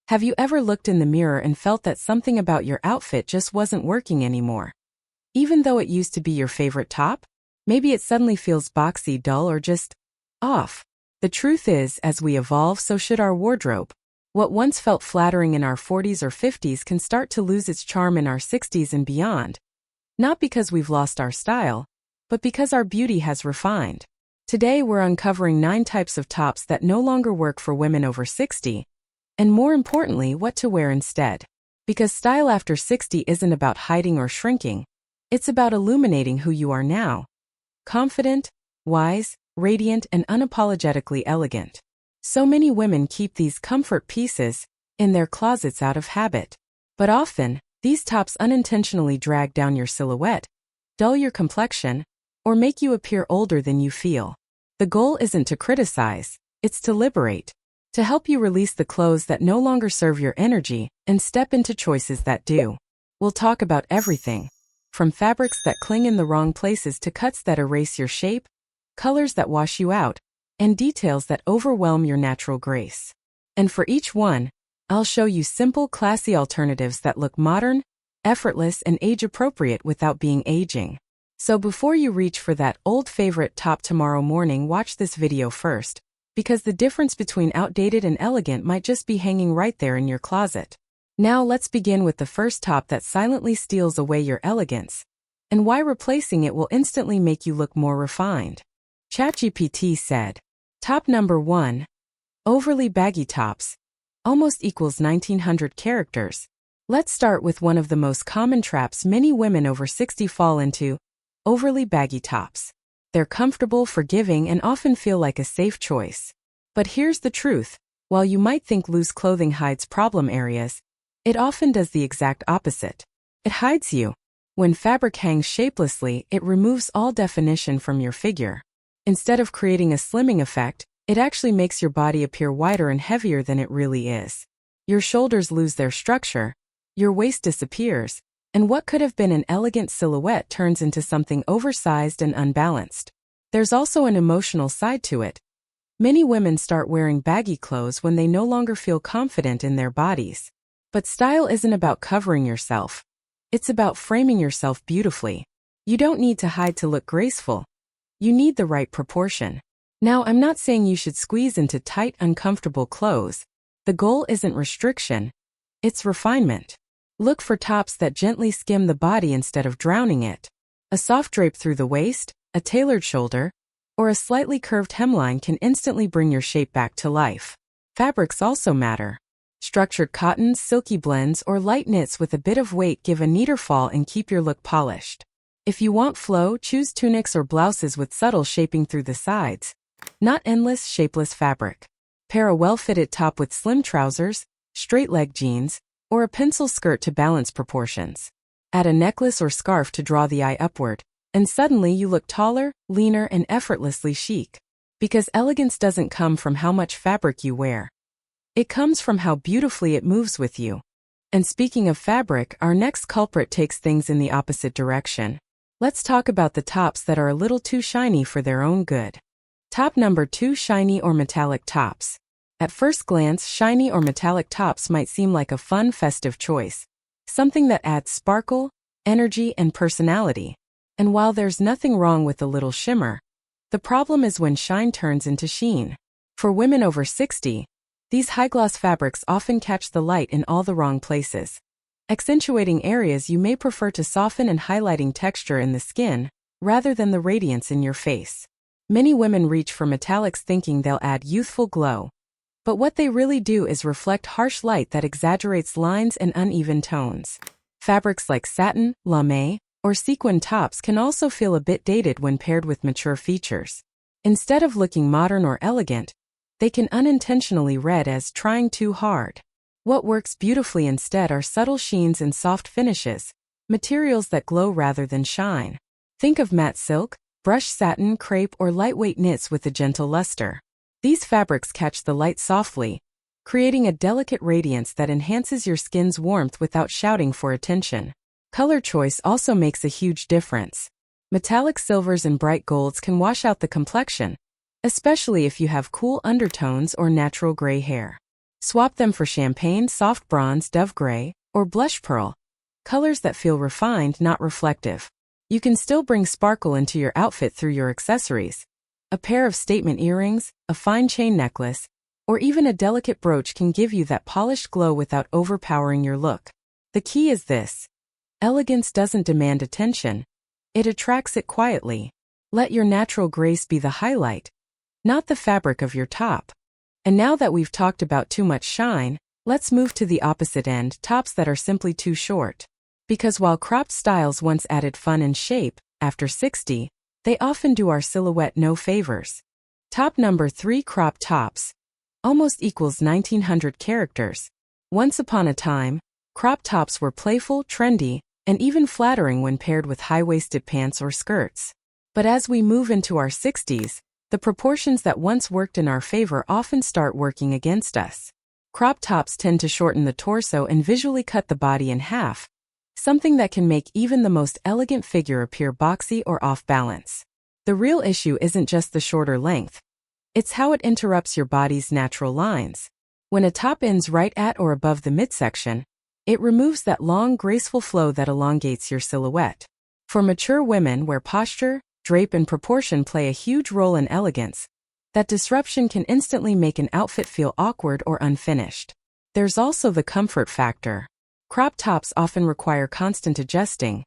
Have you ever looked in the mirror and felt that something about your outfit just wasn't working anymore? Even though it used to be your favorite top? Maybe it suddenly feels boxy, dull, or just off. The truth is, as we evolve, so should our wardrobe. What once felt flattering in our 40s or 50s can start to lose its charm in our 60s and beyond. Not because we've lost our style, but because our beauty has refined. Today we're uncovering 9 types of tops that no longer work for women over 60, and more importantly, what to wear instead. Because style after 60 isn't about hiding or shrinking, it's about illuminating who you are now. Confident, wise, radiant, and unapologetically elegant. So many women keep these comfort pieces in their closets out of habit. But often, these tops unintentionally drag down your silhouette, dull your complexion, or make you appear older than you feel. The goal isn't to criticize, it's to liberate. To help you release the clothes that no longer serve your energy and step into choices that do. We'll talk about everything, from fabrics that cling in the wrong places to cuts that erase your shape, colors that wash you out, and details that overwhelm your natural grace. And for each one, I'll show you simple, classy alternatives that look modern, effortless, and age-appropriate without being aging. So before you reach for that old favorite top tomorrow morning, watch this video first, because the difference between outdated and elegant might just be hanging right there in your closet. Now let's begin with the first top that silently steals away your elegance, and why replacing it will instantly make you look more refined. ChatGPT said, top number 1. Overly baggy tops. Almost equals 1900 characters. Let's start with one of the most common traps many women over 60 fall into: overly baggy tops. They're comfortable, forgiving, and often feel like a safe choice. But here's the truth. While you might think loose clothing hides problem areas, it often does the exact opposite. It hides you. When fabric hangs shapelessly, it removes all definition from your figure. Instead of creating a slimming effect, it actually makes your body appear wider and heavier than it really is. Your shoulders lose their structure, your waist disappears, and what could have been an elegant silhouette turns into something oversized and unbalanced. There's also an emotional side to it. Many women start wearing baggy clothes when they no longer feel confident in their bodies. But style isn't about covering yourself. It's about framing yourself beautifully. You don't need to hide to look graceful. You need the right proportion. Now, I'm not saying you should squeeze into tight, uncomfortable clothes. The goal isn't restriction, it's refinement. Look for tops that gently skim the body instead of drowning it. A soft drape through the waist, a tailored shoulder, or a slightly curved hemline can instantly bring your shape back to life. Fabrics also matter. Structured cottons, silky blends, or light knits with a bit of weight give a neater fall and keep your look polished. If you want flow, choose tunics or blouses with subtle shaping through the sides. Not endless, shapeless fabric. Pair a well-fitted top with slim trousers, straight-leg jeans, or a pencil skirt to balance proportions. Add a necklace or scarf to draw the eye upward, and suddenly you look taller, leaner, and effortlessly chic. Because elegance doesn't come from how much fabric you wear. It comes from how beautifully it moves with you. And speaking of fabric, our next culprit takes things in the opposite direction. Let's talk about the tops that are a little too shiny for their own good. Top number 2. Shiny or metallic tops. At first glance, shiny or metallic tops might seem like a fun, festive choice. Something that adds sparkle, energy, and personality. And while there's nothing wrong with a little shimmer, the problem is when shine turns into sheen. For women over 60, these high-gloss fabrics often catch the light in all the wrong places, accentuating areas you may prefer to soften and highlighting texture in the skin, rather than the radiance in your face. Many women reach for metallics thinking they'll add youthful glow. But what they really do is reflect harsh light that exaggerates lines and uneven tones. Fabrics like satin, lame, or sequin tops can also feel a bit dated when paired with mature features. Instead of looking modern or elegant, they can unintentionally read as trying too hard. What works beautifully instead are subtle sheens and soft finishes, materials that glow rather than shine. Think of matte silk, brushed satin, crepe, or lightweight knits with a gentle luster. These fabrics catch the light softly, creating a delicate radiance that enhances your skin's warmth without shouting for attention. Color choice also makes a huge difference. Metallic silvers and bright golds can wash out the complexion, especially if you have cool undertones or natural gray hair. Swap them for champagne, soft bronze, dove gray, or blush pearl, colors that feel refined, not reflective. You can still bring sparkle into your outfit through your accessories. A pair of statement earrings, a fine chain necklace, or even a delicate brooch can give you that polished glow without overpowering your look. The key is this: elegance doesn't demand attention. It attracts it quietly. Let your natural grace be the highlight, not the fabric of your top. And now that we've talked about too much shine, let's move to the opposite end, tops that are simply too short. Because while cropped styles once added fun and shape, after 60, they often do our silhouette no favors. Top number 3: crop tops. Almost equals 1900 characters. Once upon a time, crop tops were playful, trendy, and even flattering when paired with high-waisted pants or skirts. But as we move into our 60s, the proportions that once worked in our favor often start working against us. Crop tops tend to shorten the torso and visually cut the body in half, something that can make even the most elegant figure appear boxy or off balance. The real issue isn't just the shorter length. It's how it interrupts your body's natural lines. When a top ends right at or above the midsection, it removes that long, graceful flow that elongates your silhouette. For mature women where posture, drape, and proportion play a huge role in elegance, that disruption can instantly make an outfit feel awkward or unfinished. There's also the comfort factor. Crop tops often require constant adjusting,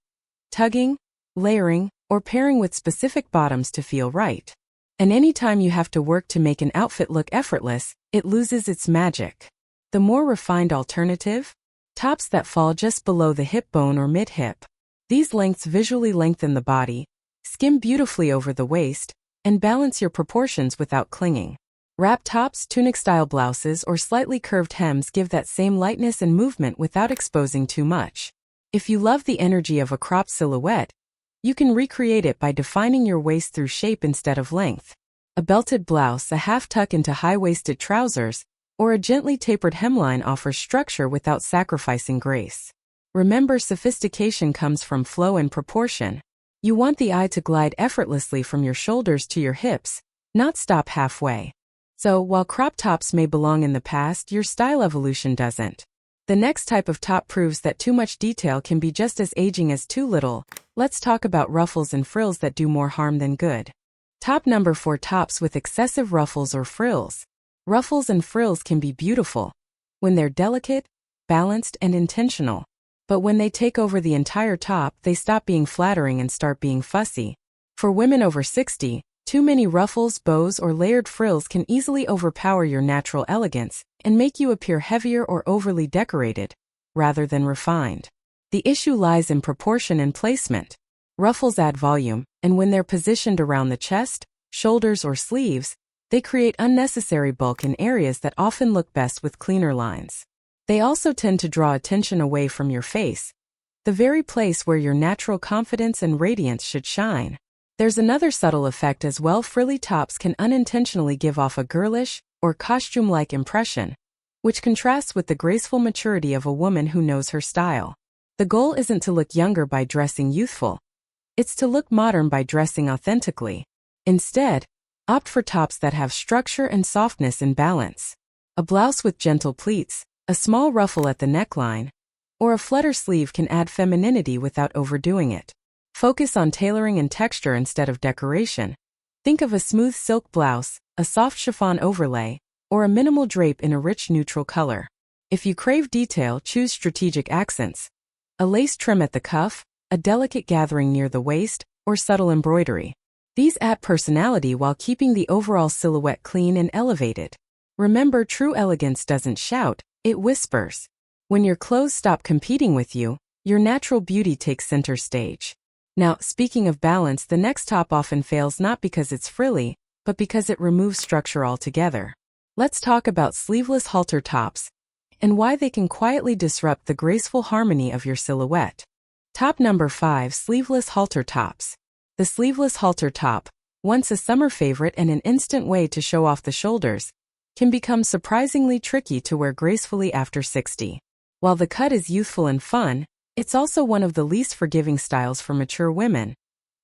tugging, layering, or pairing with specific bottoms to feel right. And anytime you have to work to make an outfit look effortless, it loses its magic. The more refined alternative? Tops that fall just below the hip bone or mid-hip. These lengths visually lengthen the body, skim beautifully over the waist, and balance your proportions without clinging. Wrap tops, tunic-style blouses, or slightly curved hems give that same lightness and movement without exposing too much. If you love the energy of a cropped silhouette, you can recreate it by defining your waist through shape instead of length. A belted blouse, a half tuck into high-waisted trousers, or a gently tapered hemline offers structure without sacrificing grace. Remember, sophistication comes from flow and proportion. You want the eye to glide effortlessly from your shoulders to your hips, not stop halfway. So, while crop tops may belong in the past, your style evolution doesn't. The next type of top proves that too much detail can be just as aging as too little. Let's talk about ruffles and frills that do more harm than good. Top number 4: tops with excessive ruffles or frills. Ruffles and frills can be beautiful when they're delicate, balanced, and intentional. But when they take over the entire top, they stop being flattering and start being fussy. For women over 60, too many ruffles, bows, or layered frills can easily overpower your natural elegance and make you appear heavier or overly decorated, rather than refined. The issue lies in proportion and placement. Ruffles add volume, and when they're positioned around the chest, shoulders, or sleeves, they create unnecessary bulk in areas that often look best with cleaner lines. They also tend to draw attention away from your face, the very place where your natural confidence and radiance should shine. There's another subtle effect as well. Frilly tops can unintentionally give off a girlish or costume-like impression, which contrasts with the graceful maturity of a woman who knows her style. The goal isn't to look younger by dressing youthful. It's to look modern by dressing authentically. Instead, opt for tops that have structure and softness in balance. A blouse with gentle pleats, a small ruffle at the neckline, or a flutter sleeve can add femininity without overdoing it. Focus on tailoring and texture instead of decoration. Think of a smooth silk blouse, a soft chiffon overlay, or a minimal drape in a rich neutral color. If you crave detail, choose strategic accents. A lace trim at the cuff, a delicate gathering near the waist, or subtle embroidery. These add personality while keeping the overall silhouette clean and elevated. Remember, true elegance doesn't shout, it whispers. When your clothes stop competing with you, your natural beauty takes center stage. Now, speaking of balance, the next top often fails not because it's frilly, but because it removes structure altogether. Let's talk about sleeveless halter tops and why they can quietly disrupt the graceful harmony of your silhouette. Top number 5: sleeveless halter tops. The sleeveless halter top, once a summer favorite and an instant way to show off the shoulders, can become surprisingly tricky to wear gracefully after 60. While the cut is youthful and fun, it's also one of the least forgiving styles for mature women,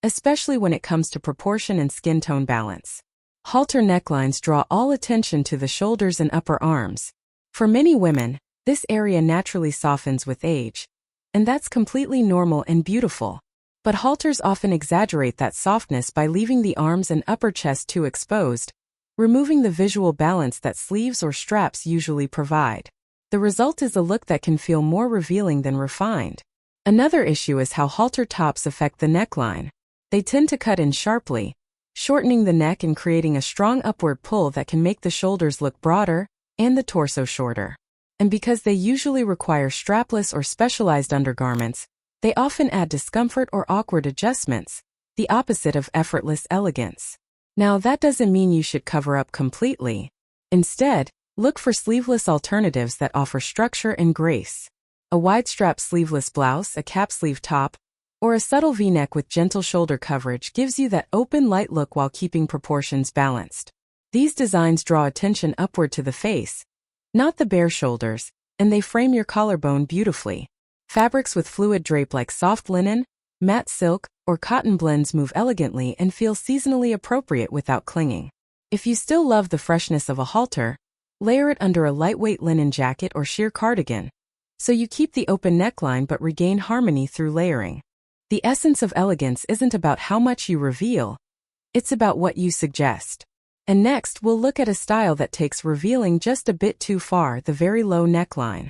especially when it comes to proportion and skin tone balance. Halter necklines draw all attention to the shoulders and upper arms, For many women, this area naturally softens with age, and that's completely normal and beautiful. But halters often exaggerate that softness by leaving the arms and upper chest too exposed, removing the visual balance that sleeves or straps usually provide. The result is a look that can feel more revealing than refined. Another issue is how halter tops affect the neckline. They tend to cut in sharply, shortening the neck and creating a strong upward pull that can make the shoulders look broader and the torso shorter. And because they usually require strapless or specialized undergarments, they often add discomfort or awkward adjustments, the opposite of effortless elegance. Now, that doesn't mean you should cover up completely. Instead, look for sleeveless alternatives that offer structure and grace. A wide-strap sleeveless blouse, a cap-sleeve top, or a subtle V-neck with gentle shoulder coverage gives you that open, light look while keeping proportions balanced. These designs draw attention upward to the face, not the bare shoulders, and they frame your collarbone beautifully. Fabrics with fluid drape like soft linen, matte silk, or cotton blends move elegantly and feel seasonally appropriate without clinging. If you still love the freshness of a halter, layer it under a lightweight linen jacket or sheer cardigan, so you keep the open neckline but regain harmony through layering. The essence of elegance isn't about how much you reveal, it's about what you suggest. And next, we'll look at a style that takes revealing just a bit too far, the very low neckline.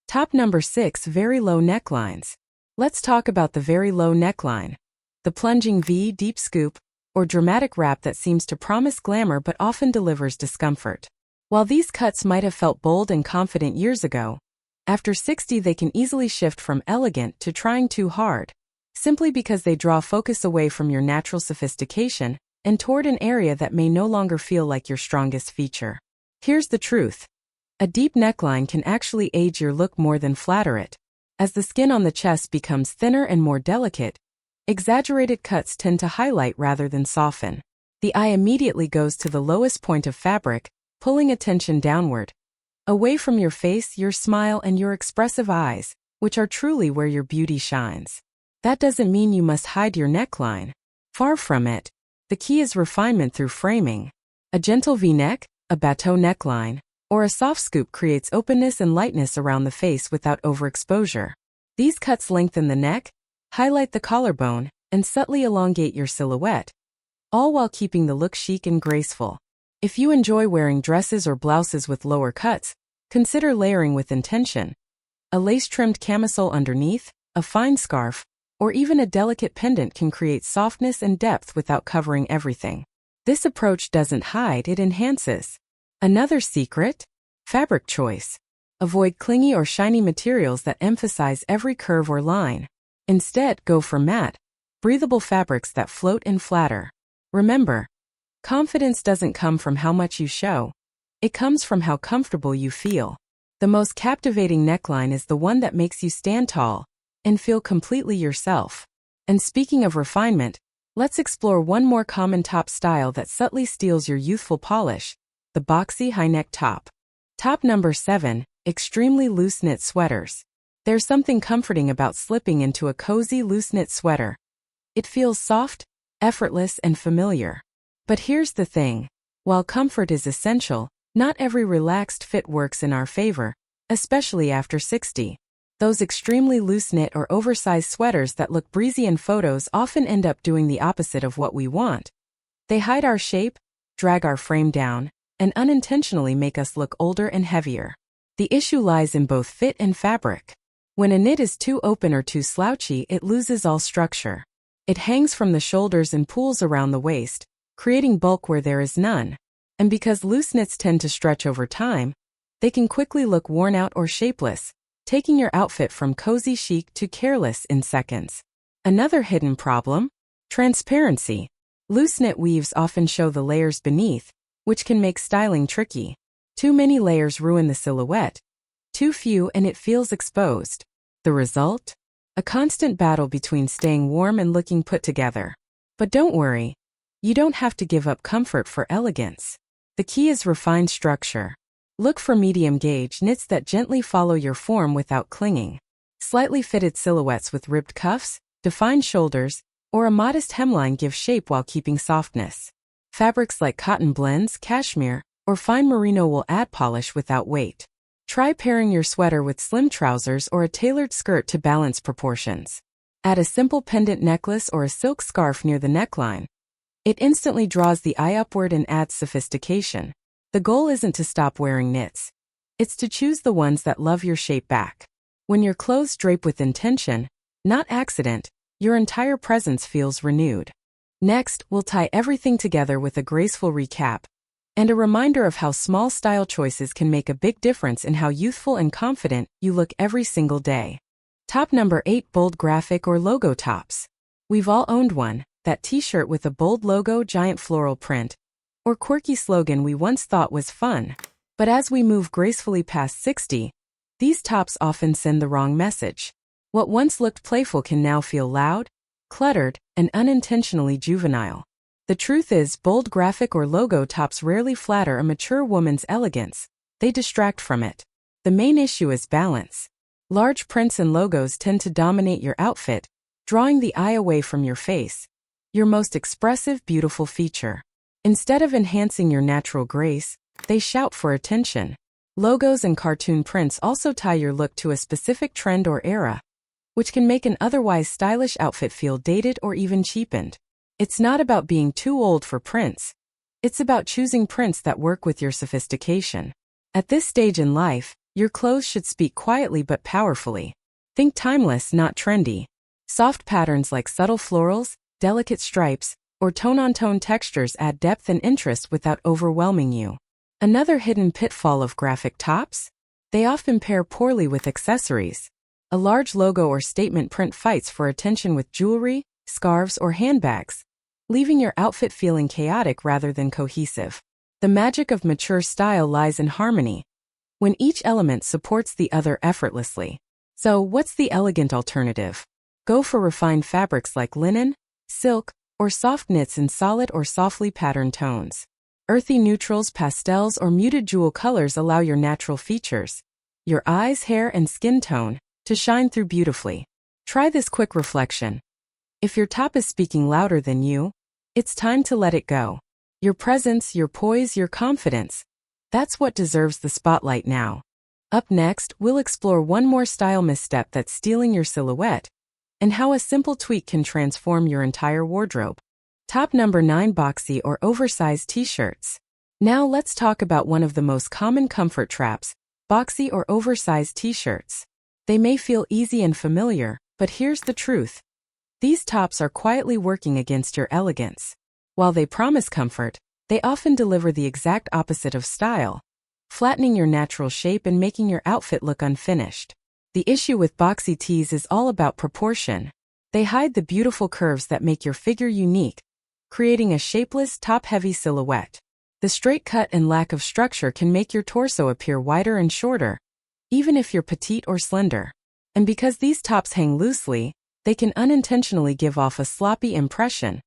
Top number 6, very low necklines. Let's talk about the very low neckline. The plunging V, deep scoop, or dramatic wrap that seems to promise glamour but often delivers discomfort. While these cuts might have felt bold and confident years ago, after 60 they can easily shift from elegant to trying too hard, simply because they draw focus away from your natural sophistication and toward an area that may no longer feel like your strongest feature. Here's the truth. A deep neckline can actually age your look more than flatter it. As the skin on the chest becomes thinner and more delicate, exaggerated cuts tend to highlight rather than soften. The eye immediately goes to the lowest point of fabric, pulling attention downward, away from your face, your smile, and your expressive eyes, which are truly where your beauty shines. That doesn't mean you must hide your neckline. Far from it. The key is refinement through framing. A gentle V-neck, a bateau neckline, or a soft scoop creates openness and lightness around the face without overexposure. These cuts lengthen the neck, highlight the collarbone, and subtly elongate your silhouette, all while keeping the look chic and graceful. If you enjoy wearing dresses or blouses with lower cuts, consider layering with intention. A lace-trimmed camisole underneath, a fine scarf, or even a delicate pendant can create softness and depth without covering everything. This approach doesn't hide, it enhances. Another secret? Fabric choice. Avoid clingy or shiny materials that emphasize every curve or line. Instead, go for matte, breathable fabrics that float and flatter. Remember, confidence doesn't come from how much you show. It comes from how comfortable you feel. The most captivating neckline is the one that makes you stand tall and feel completely yourself. And speaking of refinement, let's explore one more common top style that subtly steals your youthful polish, the boxy high-neck top. Top number 7, extremely loose-knit sweaters. There's something comforting about slipping into a cozy loose-knit sweater. It feels soft, effortless, and familiar. But here's the thing. While comfort is essential, not every relaxed fit works in our favor, especially after 60. Those extremely loose-knit or oversized sweaters that look breezy in photos often end up doing the opposite of what we want. They hide our shape, drag our frame down, and unintentionally make us look older and heavier. The issue lies in both fit and fabric. When a knit is too open or too slouchy, it loses all structure. It hangs from the shoulders and pools around the waist, creating bulk where there is none. And because loose knits tend to stretch over time, they can quickly look worn out or shapeless, taking your outfit from cozy chic to careless in seconds. Another hidden problem? Transparency. Loose knit weaves often show the layers beneath, which can make styling tricky. Too many layers ruin the silhouette. Too few and it feels exposed. The result? A constant battle between staying warm and looking put together. But don't worry. You don't have to give up comfort for elegance. The key is refined structure. Look for medium gauge knits that gently follow your form without clinging. Slightly fitted silhouettes with ribbed cuffs, defined shoulders, or a modest hemline give shape while keeping softness. Fabrics like cotton blends, cashmere, or fine merino will add polish without weight. Try pairing your sweater with slim trousers or a tailored skirt to balance proportions. Add a simple pendant necklace or a silk scarf near the neckline. It instantly draws the eye upward and adds sophistication. The goal isn't to stop wearing knits. It's to choose the ones that love your shape back. When your clothes drape with intention, not accident, your entire presence feels renewed. Next, we'll tie everything together with a graceful recap and a reminder of how small style choices can make a big difference in how youthful and confident you look every single day. Top number 8: bold graphic or logo tops. We've all owned one, that t-shirt with a bold logo, giant floral print, or quirky slogan we once thought was fun. But as we move gracefully past 60, these tops often send the wrong message. What once looked playful can now feel loud, cluttered, and unintentionally juvenile. The truth is, bold graphic or logo tops rarely flatter a mature woman's elegance. They distract from it. The main issue is balance. Large prints and logos tend to dominate your outfit, drawing the eye away from your face, your most expressive, beautiful feature. Instead of enhancing your natural grace, they shout for attention. Logos and cartoon prints also tie your look to a specific trend or era, which can make an otherwise stylish outfit feel dated or even cheapened. It's not about being too old for prints. It's about choosing prints that work with your sophistication. At this stage in life, your clothes should speak quietly but powerfully. Think timeless, not trendy. Soft patterns like subtle florals, delicate stripes, or tone-on-tone textures add depth and interest without overwhelming you. Another hidden pitfall of graphic tops? They often pair poorly with accessories. A large logo or statement print fights for attention with jewelry, scarves, or handbags, leaving your outfit feeling chaotic rather than cohesive. The magic of mature style lies in harmony, when each element supports the other effortlessly. So, what's the elegant alternative? Go for refined fabrics like linen, silk, or soft knits in solid or softly patterned tones. Earthy neutrals, pastels, or muted jewel colors allow your natural features, your eyes, hair, and skin tone, to shine through beautifully. Try this quick reflection. If your top is speaking louder than you, it's time to let it go. Your presence, your poise, your confidence, that's what deserves the spotlight now. Up next, we'll explore one more style misstep that's stealing your silhouette, and how a simple tweak can transform your entire wardrobe. Top number 9: boxy or oversized t-shirts. Now let's talk about one of the most common comfort traps: boxy or oversized t-shirts. They may feel easy and familiar, but here's the truth. These tops are quietly working against your elegance. While they promise comfort, they often deliver the exact opposite of style, flattening your natural shape and making your outfit look unfinished. The issue with boxy tees is all about proportion. They hide the beautiful curves that make your figure unique, creating a shapeless, top-heavy silhouette. The straight cut and lack of structure can make your torso appear wider and shorter, even if you're petite or slender. And because these tops hang loosely, they can unintentionally give off a sloppy impression,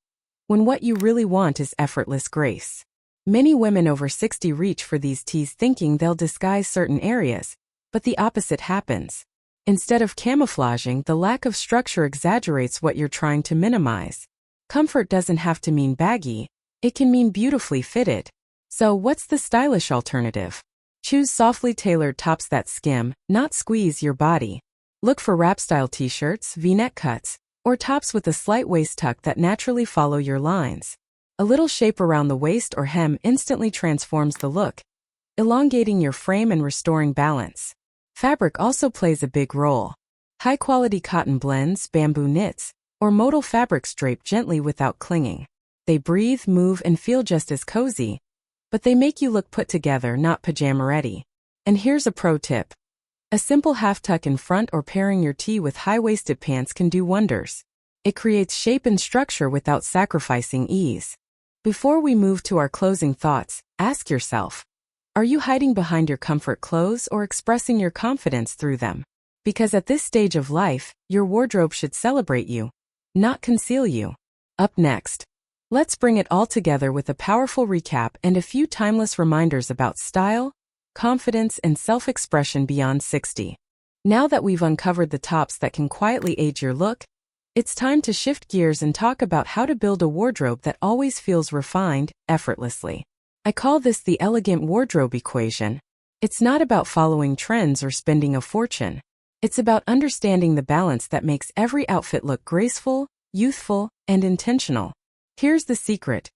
when what you really want is effortless grace. Many women over 60 reach for these tees thinking they'll disguise certain areas, but the opposite happens. Instead of camouflaging, the lack of structure exaggerates what you're trying to minimize. Comfort doesn't have to mean baggy, it can mean beautifully fitted. So what's the stylish alternative? Choose softly tailored tops that skim, not squeeze your body. Look for wrap-style t-shirts, V-neck cuts, or tops with a slight waist tuck that naturally follow your lines. A little shape around the waist or hem instantly transforms the look, elongating your frame and restoring balance. Fabric also plays a big role. High-quality cotton blends, bamboo knits, or modal fabrics drape gently without clinging. They breathe, move, and feel just as cozy, but they make you look put together, not pajama-ready. And here's a pro tip. A simple half-tuck in front or pairing your tee with high-waisted pants can do wonders. It creates shape and structure without sacrificing ease. Before we move to our closing thoughts, ask yourself, are you hiding behind your comfort clothes or expressing your confidence through them? Because at this stage of life, your wardrobe should celebrate you, not conceal you. Up next, let's bring it all together with a powerful recap and a few timeless reminders about style, confidence, and self-expression beyond 60. Now that we've uncovered the tops that can quietly age your look, it's time to shift gears and talk about how to build a wardrobe that always feels refined, effortlessly. I call this the elegant wardrobe equation. It's not about following trends or spending a fortune. It's about understanding the balance that makes every outfit look graceful, youthful, and intentional. Here's the secret.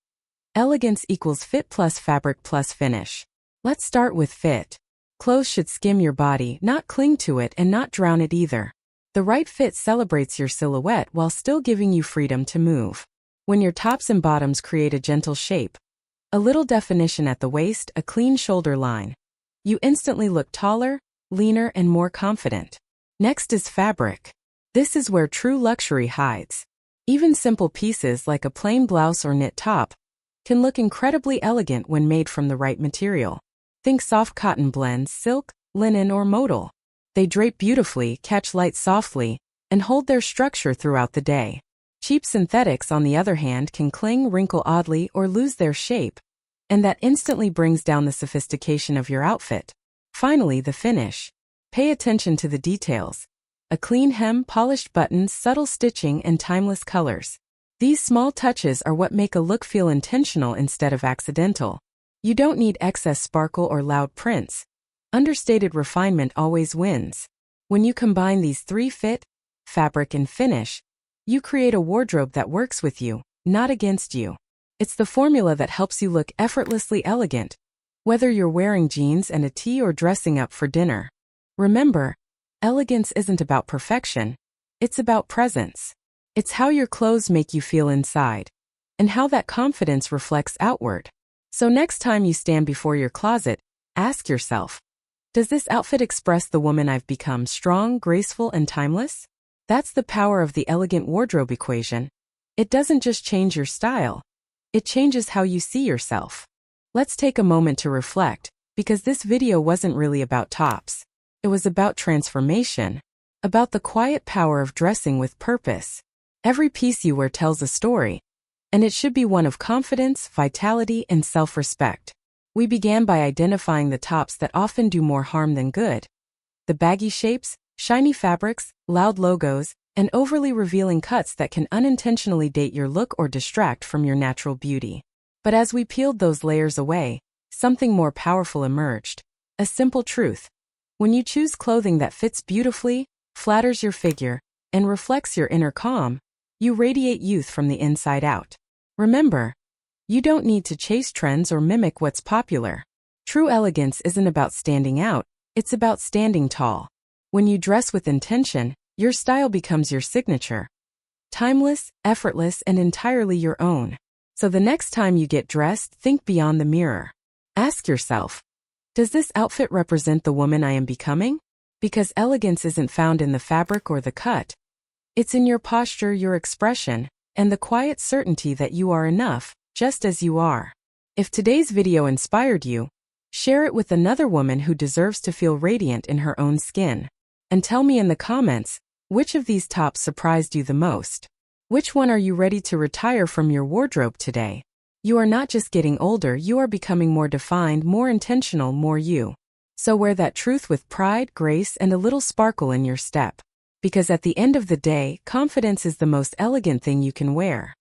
Elegance equals fit plus fabric plus finish. Let's start with fit. Clothes should skim your body, not cling to it and not drown it either. The right fit celebrates your silhouette while still giving you freedom to move. When your tops and bottoms create a gentle shape, a little definition at the waist, a clean shoulder line, you instantly look taller, leaner, and more confident. Next is fabric. This is where true luxury hides. Even simple pieces like a plain blouse or knit top can look incredibly elegant when made from the right material. Think soft cotton blends, silk, linen, or modal. They drape beautifully, catch light softly, and hold their structure throughout the day. Cheap synthetics, on the other hand, can cling, wrinkle oddly, or lose their shape, and that instantly brings down the sophistication of your outfit. Finally, the finish. Pay attention to the details. A clean hem, polished buttons, subtle stitching, and timeless colors. These small touches are what make a look feel intentional instead of accidental. You don't need excess sparkle or loud prints. Understated refinement always wins. When you combine these three: fit, fabric, and finish, you create a wardrobe that works with you, not against you. It's the formula that helps you look effortlessly elegant, whether you're wearing jeans and a tee or dressing up for dinner. Remember, elegance isn't about perfection, it's about presence. It's how your clothes make you feel inside, and how that confidence reflects outward. So next time you stand before your closet, ask yourself, does this outfit express the woman I've become: strong, graceful, and timeless? That's the power of the elegant wardrobe equation. It doesn't just change your style, it changes how you see yourself. Let's take a moment to reflect, because this video wasn't really about tops. It was about transformation, about the quiet power of dressing with purpose. Every piece you wear tells a story, and it should be one of confidence, vitality, and self-respect. We began by identifying the tops that often do more harm than good. The baggy shapes, shiny fabrics, loud logos, and overly revealing cuts that can unintentionally date your look or distract from your natural beauty. But as we peeled those layers away, something more powerful emerged. A simple truth. When you choose clothing that fits beautifully, flatters your figure, and reflects your inner calm, you radiate youth from the inside out. Remember, you don't need to chase trends or mimic what's popular. True elegance isn't about standing out, it's about standing tall. When you dress with intention, your style becomes your signature. Timeless, effortless, and entirely your own. So the next time you get dressed, think beyond the mirror. Ask yourself, does this outfit represent the woman I am becoming? Because elegance isn't found in the fabric or the cut. It's in your posture, your expression, and the quiet certainty that you are enough, just as you are. If today's video inspired you, share it with another woman who deserves to feel radiant in her own skin. And tell me in the comments, which of these tops surprised you the most? Which one are you ready to retire from your wardrobe today? You are not just getting older, you are becoming more defined, more intentional, more you. So wear that truth with pride, grace, and a little sparkle in your step. Because at the end of the day, confidence is the most elegant thing you can wear.